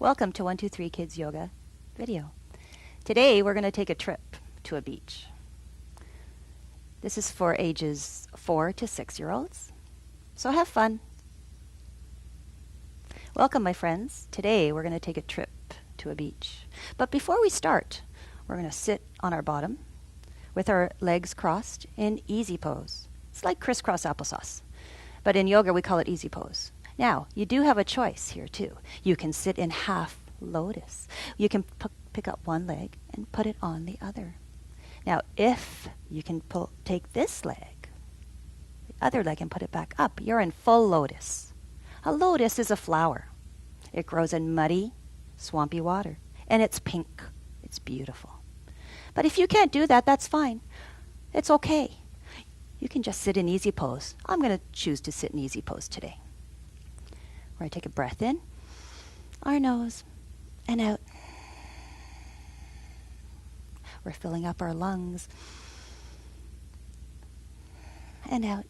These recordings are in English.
Welcome to 123 Kids Yoga video. Today we're going to take a trip to a beach. This is for ages 4 to 6-year-olds. So have fun. Welcome, my friends. Today we're going to take a trip to a beach. But before we start, we're going to sit on our bottom with our legs crossed in easy pose. It's like crisscross applesauce. But in yoga we call it easy pose. Now, you do have a choice here too. You can sit in half lotus. You can pick up one leg and put it on the other. Now, if you can take this leg, the other leg, and put it back up, you're in full lotus. A lotus is a flower. It grows in muddy, swampy water, and it's pink. It's beautiful. But if you can't do that, that's fine. It's okay. You can just sit in easy pose. I'm going to choose to sit in easy pose today. Where I take a breath in, our nose, and out. We're filling up our lungs, and out.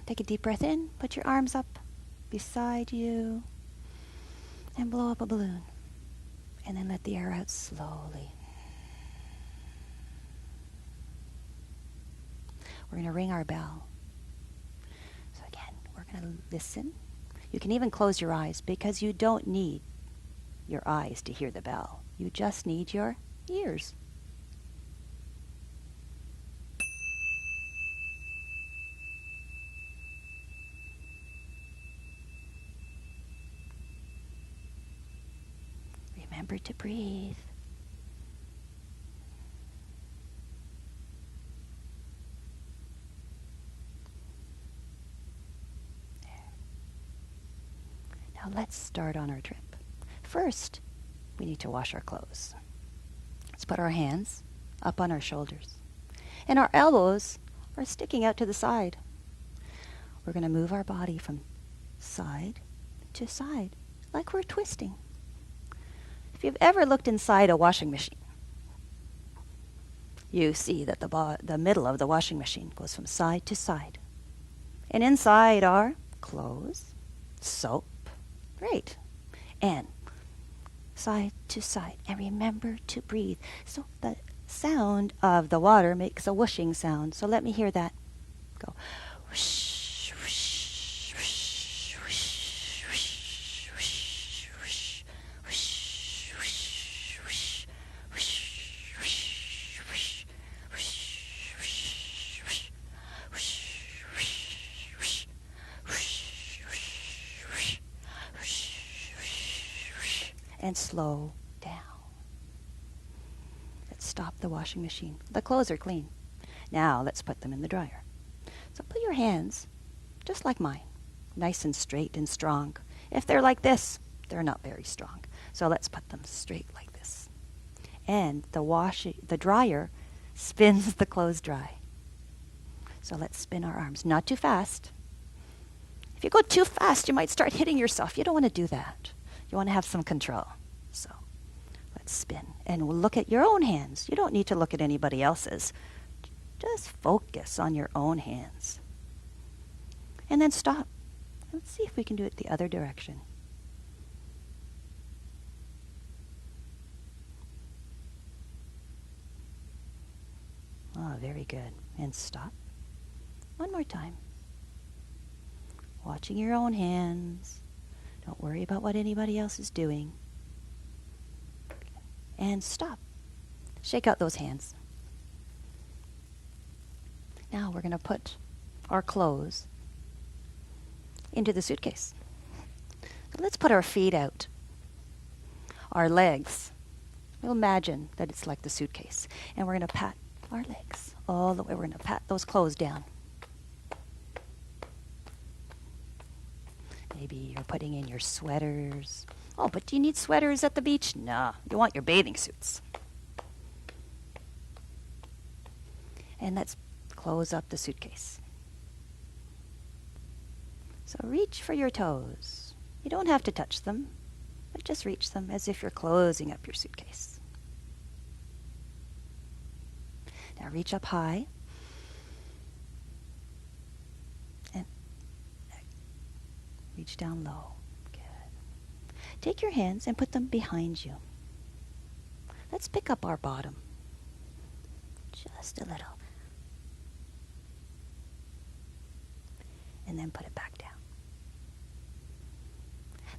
Take a deep breath in, put your arms up beside you, and blow up a balloon. And then let the air out slowly. We're going to ring our bell. So again, we're going to listen. You can even close your eyes because you don't need your eyes to hear the bell. You just need your ears. Remember to breathe. Now let's start on our trip. First, we need to wash our clothes. Let's put our hands up on our shoulders. And our elbows are sticking out to the side. We're going to move our body from side to side, like we're twisting. If you've ever looked inside a washing machine, you see that the middle of the washing machine goes from side to side. And inside are clothes, soap, great, and side to side. And remember to breathe. So the sound of the water makes a whooshing sound. So let me hear that. Go. Whoosh, whoosh, whoosh, whoosh, whoosh, whoosh, whoosh, whoosh, whoosh, whoosh, whoosh, whoosh, whoosh, whoosh, and slow down. Let's stop the washing machine. The clothes are clean. Now let's put them in the dryer. So put your hands, just like mine, nice and straight and strong. If they're like this, they're not very strong. So let's put them straight like this. And the dryer spins the clothes dry. So let's spin our arms, not too fast. If you go too fast, you might start hitting yourself. You don't want to do that. You want to have some control. So let's spin. And we'll look at your own hands. You don't need to look at anybody else's. Just focus on your own hands. And then stop. Let's see if we can do it the other direction. Oh, very good. And stop. One more time. Watching your own hands. Don't worry about what anybody else is doing. And stop. Shake out those hands. Now we're going to put our clothes into the suitcase. Let's put our feet out. Our legs. We'll imagine that it's like the suitcase. And we're going to pat our legs all the way. We're going to pat those clothes down. Maybe you're putting in your sweaters. Oh, but do you need sweaters at the beach? No, you want your bathing suits. And let's close up the suitcase. So reach for your toes. You don't have to touch them, but just reach them as if you're closing up your suitcase. Now reach up high. And reach down low. Good. take your hands and put them behind you. Let's pick up our bottom. Just a little. And then put it back down.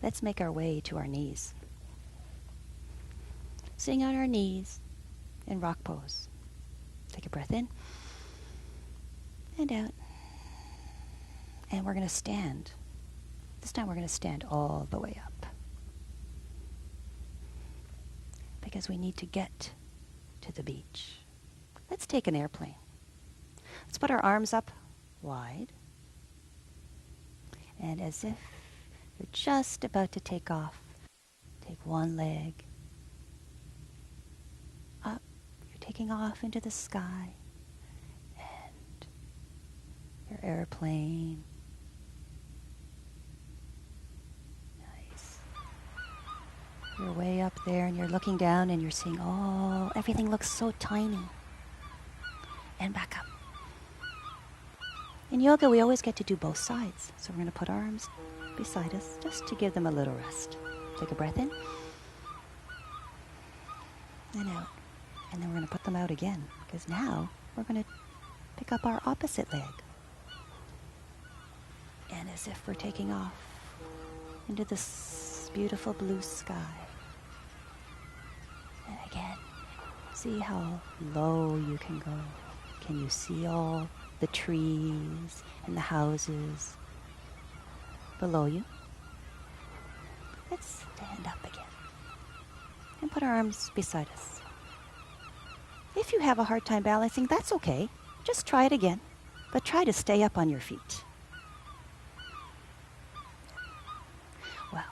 Let's make our way to our knees. Sitting on our knees in rock pose. Take a breath in and out. And we're going to stand. This time we're going to stand all the way up. Because we need to get to the beach. Let's take an airplane. Let's put our arms up wide. And as if you're just about to take off, take one leg up. You're taking off into the sky. And your airplane. Nice. You're way up there and you're looking down and you're seeing, oh, everything looks so tiny. And back up. In yoga, we always get to do both sides. So we're going to put our arms beside us just to give them a little rest. Take a breath in. And out. And then we're going to put them out again. Because now we're going to pick up our opposite leg. And as if we're taking off into this beautiful blue sky. And again, see how low you can go. Can you see all the trees and the houses below you? Let's stand up again and put our arms beside us. If you have a hard time balancing, that's okay. Just try it again, but try to stay up on your feet. Well,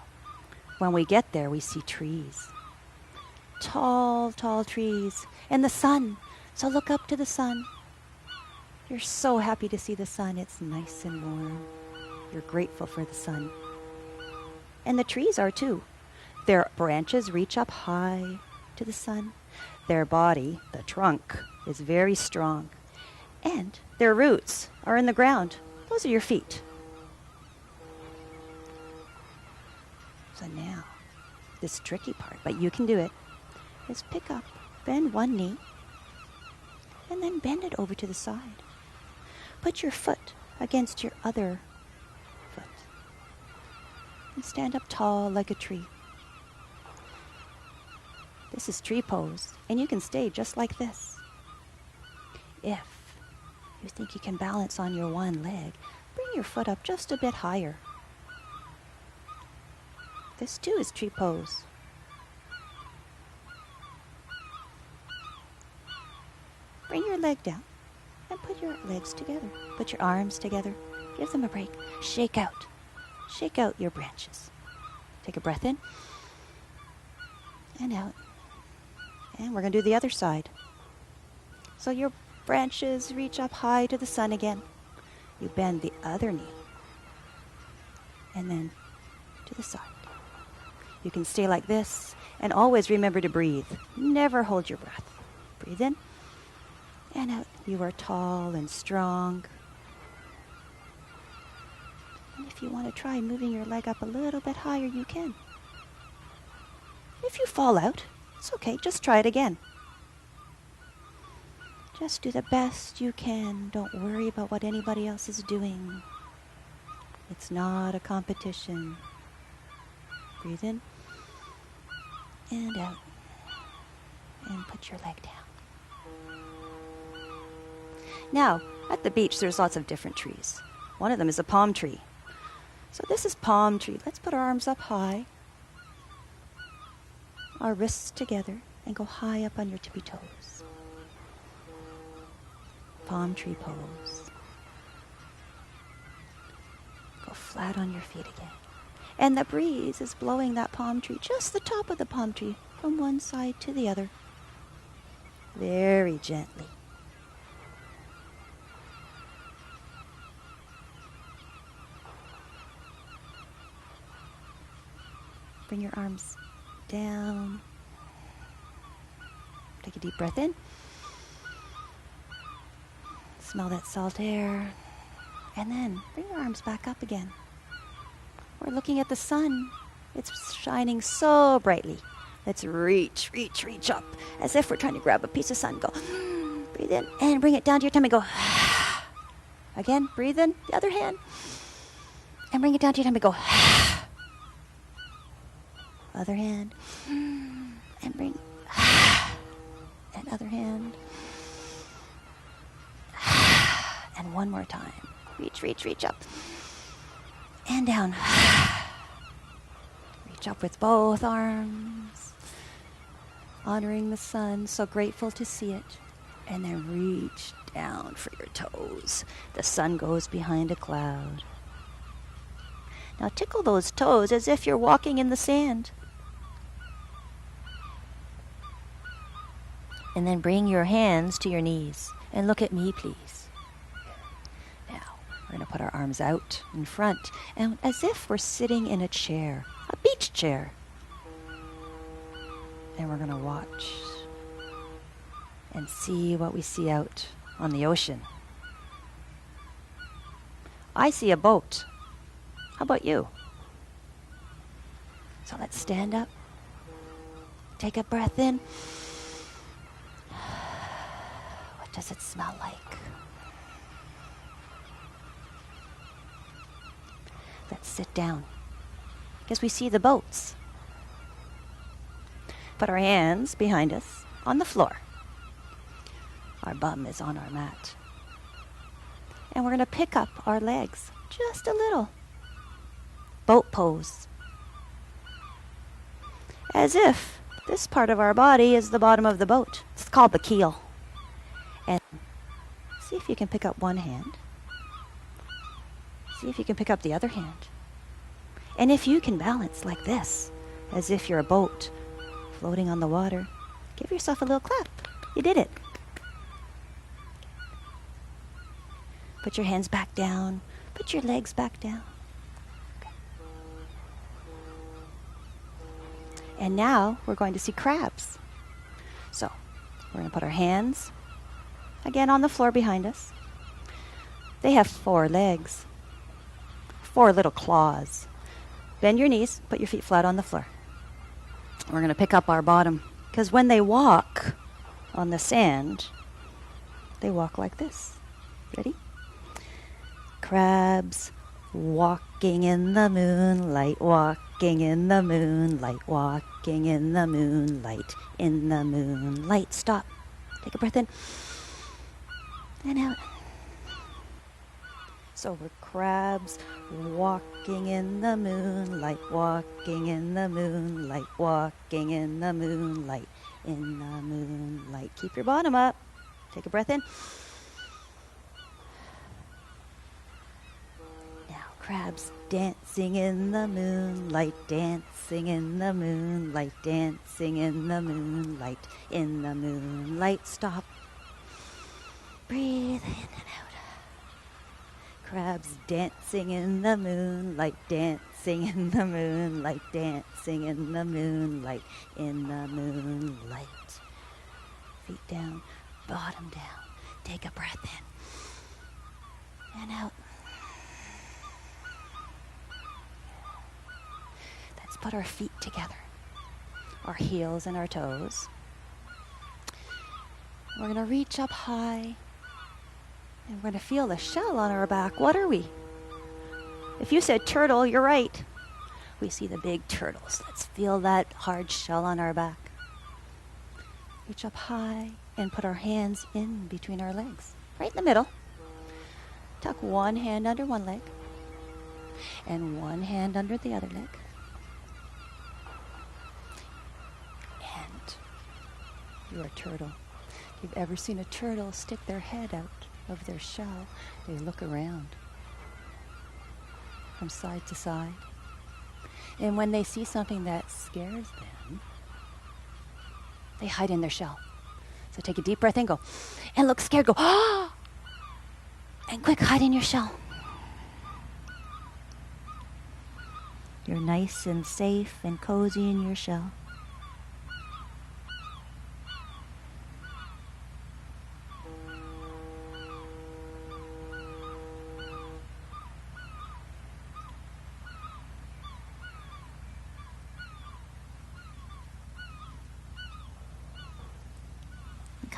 when we get there, we see trees. Tall, tall trees and the sun. So look up to the sun. You're so happy to see the sun. It's nice and warm. You're grateful for the sun. And the trees are too. Their branches reach up high to the sun. Their body, the trunk, is very strong. And their roots are in the ground. Those are your feet. So now, this tricky part, but you can do it, is pick up, bend one knee, and then bend it over to the side. Put your foot against your other foot. And stand up tall like a tree. This is tree pose, and you can stay just like this. If you think you can balance on your one leg, bring your foot up just a bit higher. This too is tree pose. Bring your leg down and put your legs together. Put your arms together. Give them a break. Shake out. Shake out your branches. Take a breath in and out. And we're going to do the other side. So your branches reach up high to the sun again. You bend the other knee. And then to the side. You can stay like this. And always remember to breathe. Never hold your breath. Breathe in and out. You are tall and strong. And if you want to try moving your leg up a little bit higher, you can. If you fall out, it's okay. Just try it again. Just do the best you can. Don't worry about what anybody else is doing. It's not a competition. Breathe in and out. And put your leg down. Now, at the beach, there's lots of different trees. One of them is a palm tree. So this is palm tree. Let's put our arms up high, our wrists together, and go high up on your tippy toes. Palm tree pose. Go flat on your feet again. And the breeze is blowing that palm tree, just the top of the palm tree, from one side to the other. Very gently. Bring your arms down. Take a deep breath in. Smell that salt air. And then bring your arms back up again. We're looking at the sun. It's shining so brightly. Let's reach, reach, reach up as if we're trying to grab a piece of sun. Go, breathe in and bring it down to your tummy. Go, again, breathe in, the other hand, and bring it down to your tummy. Go, other hand, and bring, and other hand, and one more time. Reach, reach, reach up, and down. Reach up with both arms, honoring the sun, so grateful to see it. And then reach down for your toes. The sun goes behind a cloud. Now tickle those toes as if you're walking in the sand. And then bring your hands to your knees and look at me, please. Now, we're going to put our arms out in front and as if we're sitting in a chair, a beach chair. And we're going to watch and see what we see out on the ocean. I see a boat. How about you? So let's stand up. Take a breath in. What does it smell like? Let's sit down because we see the boats. Put our hands behind us on the floor. Our bum is on our mat. And we're going to pick up our legs just a little. Boat pose. As if this part of our body is the bottom of the boat. It's called the keel. And see if you can pick up one hand. See if you can pick up the other hand. And if you can balance like this, as if you're a boat floating on the water, give yourself a little clap. You did it. Put your hands back down. Put your legs back down. And now we're going to see crabs. So we're going to put our hands again on the floor behind us. They have 4 legs, 4 little claws. Bend your knees, put your feet flat on the floor. We're going to pick up our bottom because when they walk on the sand, they walk like this. Ready? Crabs walking in the moonlight, walking in the moonlight, walking in the moonlight, in the moonlight. Stop. Take a breath in and out. So we're crabs walking in the moonlight, walking in the moonlight, walking in the moonlight, in the moonlight. Keep your bottom up. Take a breath in. Now crabs dancing in the moonlight, dancing in the moonlight, dancing in the moonlight, in the moonlight. Stop. Breathe in and out. Crabs dancing in the moonlight, dancing in the moonlight, dancing in the moonlight, in the moonlight. Feet down, bottom down. Take a breath in and out. Let's put our feet together, our heels and our toes. We're going to reach up high. And we're going to feel the shell on our back. What are we? If you said turtle, you're right. We see the big turtles. Let's feel that hard shell on our back. Reach up high and put our hands in between our legs. Right in the middle. Tuck one hand under one leg. And one hand under the other leg. And you're a turtle. If you've ever seen a turtle stick their head out of their shell, they look around from side to side. And when they see something that scares them, they hide in their shell. So take a deep breath in, go, and look scared, go, ah! And quick, hide in your shell. You're nice and safe and cozy in your shell.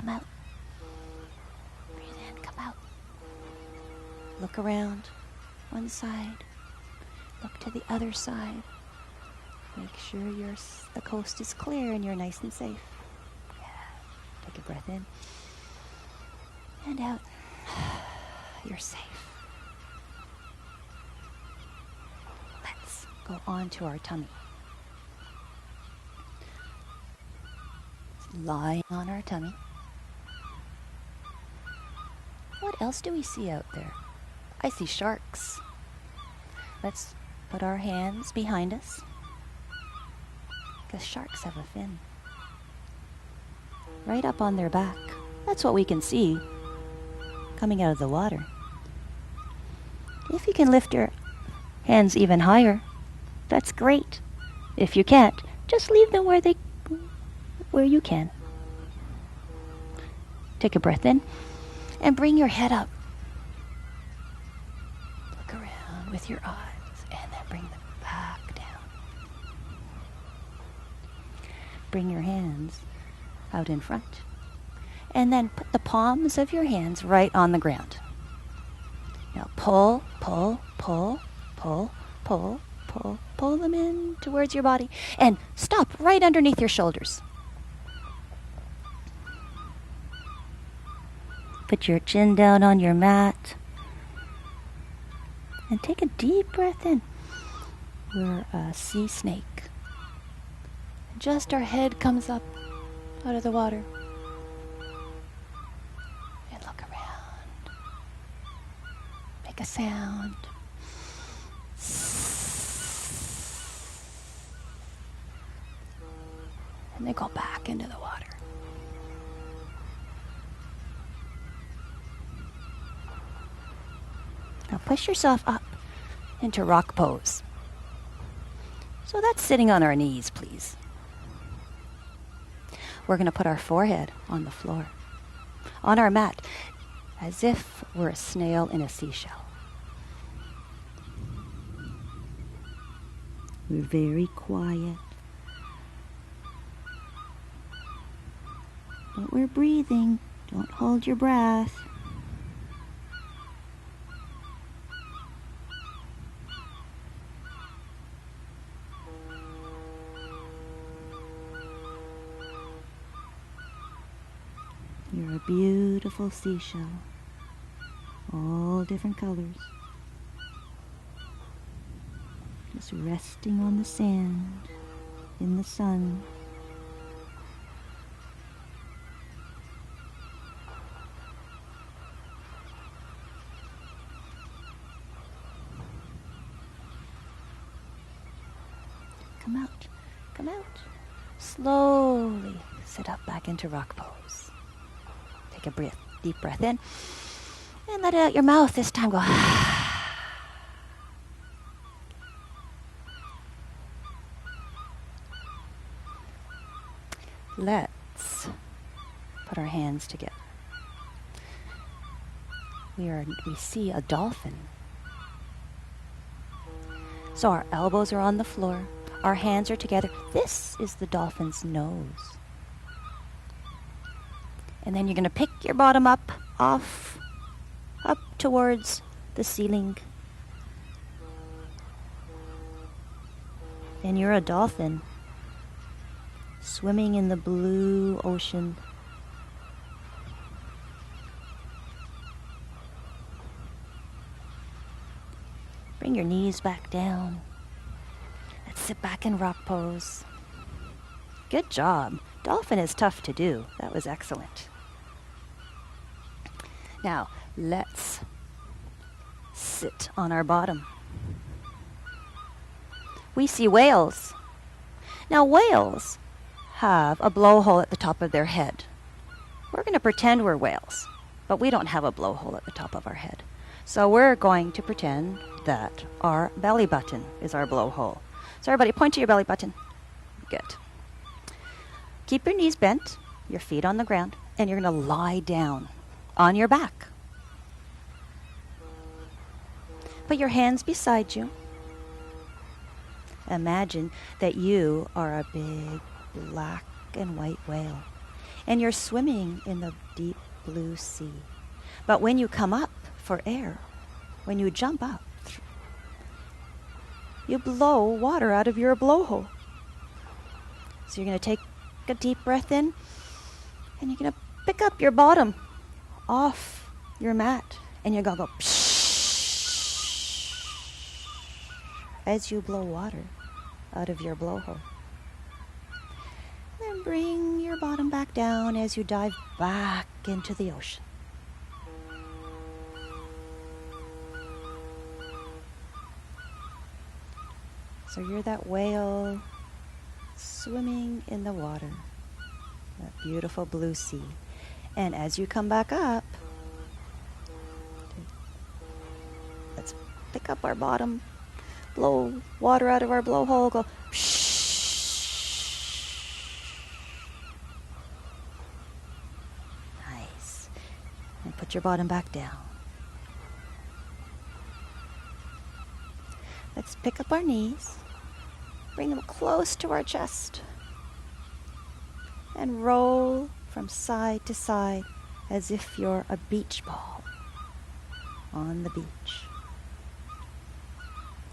come out. Breathe in, come out. Look around, one side. Look to the other side. Make sure the coast is clear and you're nice and safe. Yeah. Take a breath in and out. You're safe. Let's go on to our tummy. Lying on our tummy. What else do we see out there? I see sharks. Let's put our hands behind us, because sharks have a fin right up on their back. That's what we can see coming out of the water. If you can lift your hands even higher, that's great. If you can't, just leave them where you can. Take a breath in and bring your head up. Look around with your eyes and then bring them back down. Bring your hands out in front and then put the palms of your hands right on the ground. Now pull, pull, pull, pull, pull, pull, pull them in towards your body and stop right underneath your shoulders. Put your chin down on your mat and take a deep breath in. We're a sea snake. Just our head comes up out of the water. And look around. Make a sound. And then go back into the water. Now push yourself up into rock pose. So that's sitting on our knees, please. We're going to put our forehead on the floor, on our mat, as if we're a snail in a seashell. We're very quiet, but we're breathing. Don't hold your breath. You're a beautiful seashell, all different colors, just resting on the sand in the sun. Come out, come out. Slowly sit up back into rock pose. Take a deep breath in and let it out your mouth. This time go. Let's put our hands together. We see a dolphin. So our elbows are on the floor. Our hands are together. This is the dolphin's nose. And then you're going to pick your bottom up towards the ceiling. And you're a dolphin swimming in the blue ocean. Bring your knees back down. Let's sit back in rock pose. Good job. Dolphin is tough to do. That was excellent. Now, let's sit on our bottom. We see whales. Now, whales have a blowhole at the top of their head. We're going to pretend we're whales, but we don't have a blowhole at the top of our head. So we're going to pretend that our belly button is our blowhole. So everybody point to your belly button. Good. Keep your knees bent, your feet on the ground, and you're going to lie down on your back. Put your hands beside you. Imagine that you are a big black and white whale. and you're swimming in the deep blue sea. But when you come up for air, when you jump up, you blow water out of your blowhole. So you're going to take a deep breath in, and you're going to pick up your bottom off your mat, and you're going to go as you blow water out of your blowhole. Then bring your bottom back down as you dive back into the ocean. So you're that whale swimming in the water, that beautiful blue sea. And as you come back up, let's pick up our bottom, blow water out of our blowhole, go nice. And put your bottom back down. Let's pick up our knees, bring them close to our chest, and roll from side to side as if you're a beach ball on the beach.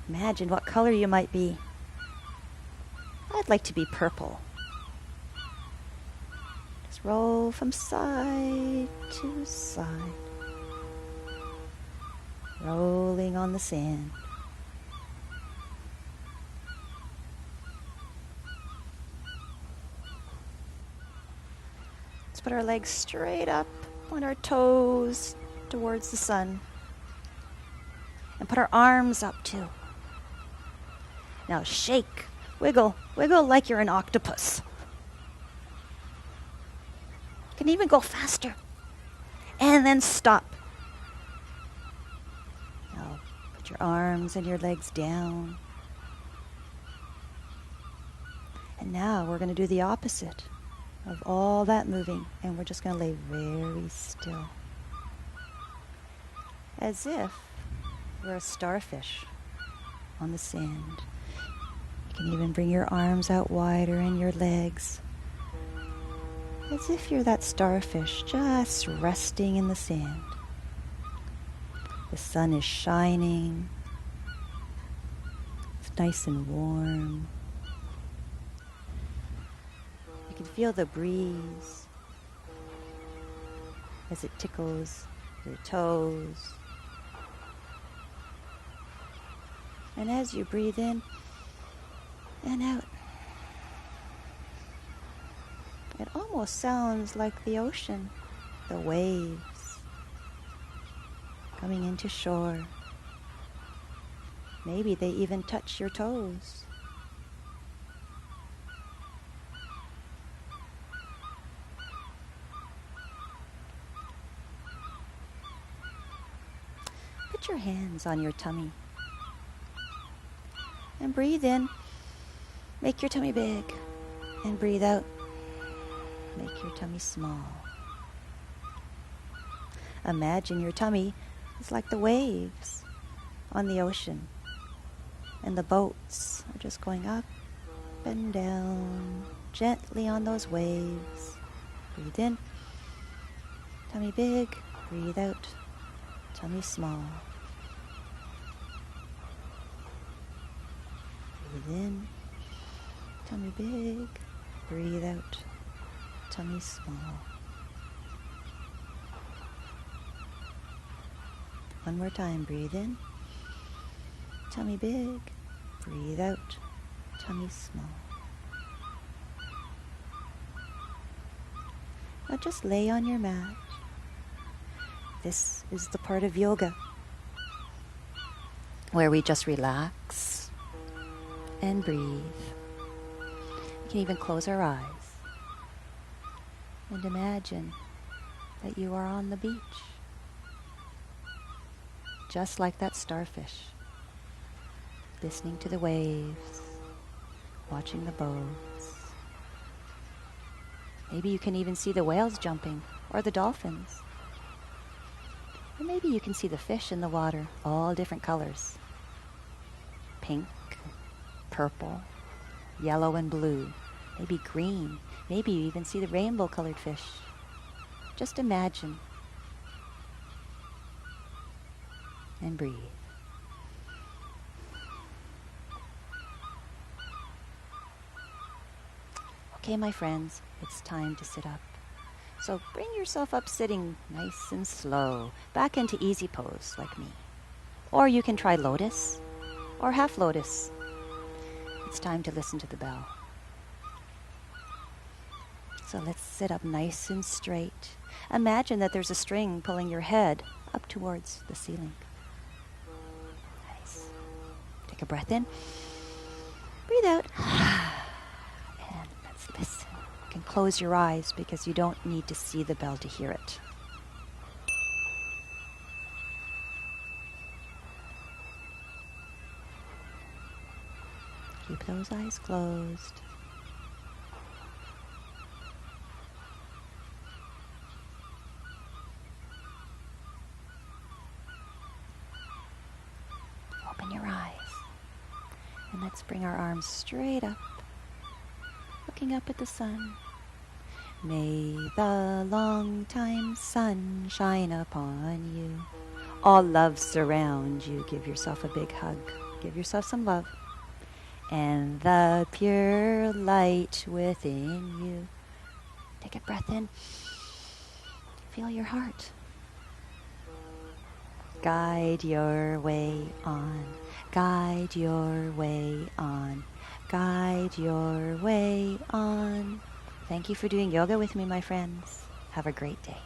Imagine what color you might be. I'd like to be purple. Just roll from side to side, rolling on the sand. Put our legs straight up, point our toes towards the sun, and put our arms up too. Now shake, wiggle, wiggle like you're an octopus. You can even go faster, and then stop. Now put your arms and your legs down. And now we're going to do the opposite of all that moving, and we're just going to lay very still, as if we're a starfish on the sand. You can even bring your arms out wider and your legs, as if you're that starfish just resting in the sand. The sun is shining. It's nice and warm. You can feel the breeze as it tickles your toes. And as you breathe in and out, it almost sounds like the ocean, the waves coming into shore. Maybe they even touch your toes. Put your hands on your tummy and breathe in. Make your tummy big, and breathe out. Make your tummy small. Imagine your tummy is like the waves on the ocean, and the boats are just going up and down gently on those waves. Breathe in, tummy big. Breathe out, tummy small. Breathe in, tummy big. Breathe out, tummy small. One more time. Breathe in, tummy big. Breathe out, tummy small. Now just lay on your mat. This is the part of yoga where we just relax and breathe. We can even close our eyes and imagine that you are on the beach, just like that starfish, listening to the waves, watching the boats. Maybe you can even see the whales jumping, or the dolphins. Or maybe you can see the fish in the water, all different colors. Pink, purple, yellow, and blue. maybe green. Maybe you even see the rainbow-colored fish. Just imagine and breathe. Okay, my friends, it's time to sit up. So bring yourself up sitting nice and slow, back into easy pose like me. Or you can try lotus or half lotus. It's time to listen to the bell. So let's sit up nice and straight. Imagine that there's a string pulling your head up towards the ceiling. Nice. Take a breath in. Breathe out. And let's listen. You can close your eyes because you don't need to see the bell to hear it. Keep those eyes closed. Open your eyes. And let's bring our arms straight up, looking up at the sun. May the long time sun shine upon you. All love surround you. Give yourself a big hug. Give yourself some love. And the pure light within you. Take a breath in. Feel your heart. Guide your way on. Guide your way on. Guide your way on. Thank you for doing yoga with me, my friends. Have a great day.